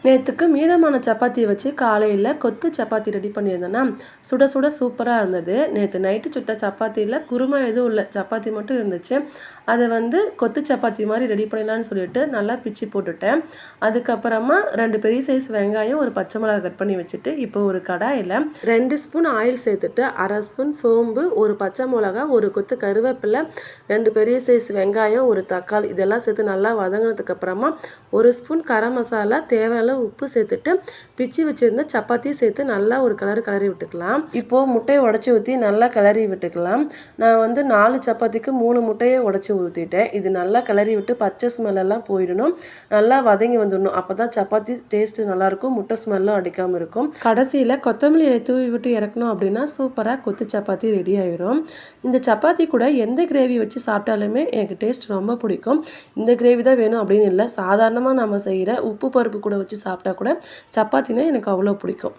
நேற்றுக்கு மீதமான சப்பாத்தியை வச்சு காலையில் கொத்து சப்பாத்தி ரெடி பண்ணியிருந்தேன்னா சுட சுட சூப்பராக இருந்தது. நேற்று நைட்டு சுட்ட சப்பாத்தியில் குருமா எதுவும் இல்லை, சப்பாத்தி மட்டும் இருந்துச்சு. அதை கொத்து சப்பாத்தி மாதிரி ரெடி பண்ணிடலான்னு சொல்லிட்டு நல்லா பிச்சு போட்டுட்டேன். அதுக்கப்புறமா 2 பெரிய சைஸ் வெங்காயம், ஒரு பச்சை மிளகாய் கட் பண்ணி வச்சுட்டு இப்போ ஒரு கடாயில் 2 ஸ்பூன் ஆயில் சேர்த்துட்டு 1/2 ஸ்பூன் சோம்பு, ஒரு பச்சை மிளகாய், ஒரு கொத்து கருவேப்பிலை, 2 பெரிய சைஸ் வெங்காயம், ஒரு தக்காளி இதெல்லாம் சேர்த்து நல்லா வதங்கினதுக்கு அப்புறமா 1 ஸ்பூன் கரம் மசாலா, தேவையான உப்பு சேர்த்துட்டு பிச்சு வச்சிருந்த சப்பாத்தி சேர்த்து நல்லா ஒரு கிளறி விட்டுக்கலாம். இப்போ முட்டையை உடச்சி ஊற்றி நல்லா கிளறி விட்டுக்கலாம். நான் 4 சப்பாத்திக்கு 3 முட்டையை உடச்சி ஊற்றிட்டேன். இது நல்லா கிளறி விட்டு பச்சை ஸ்மெல்லாம் போயிடணும், நல்லா வதங்கி வந்துடணும். அப்போ தான் சப்பாத்தி டேஸ்ட்டு நல்லாயிருக்கும், முட்டை ஸ்மெல்லும் அடிக்காமல் இருக்கும். கடைசியில் கொத்தமல்லி இலை தூவி விட்டு இறக்கணும் அப்படின்னா சூப்பராக கொத்து சப்பாத்தி ரெடி ஆயிடும். இந்த சப்பாத்தி கூட எந்த கிரேவி வச்சு சாப்பிட்டாலுமே எனக்கு டேஸ்ட் ரொம்ப பிடிக்கும். இந்த கிரேவி தான் வேணும் அப்படின்னு இல்லை, சாதாரணமாக நம்ம செய்கிற உப்பு பருப்பு கூட வச்சு சாப்பிட்டா கூட சப்பாத்தினா எனக்கு அவ்வளோ பிடிக்கும்.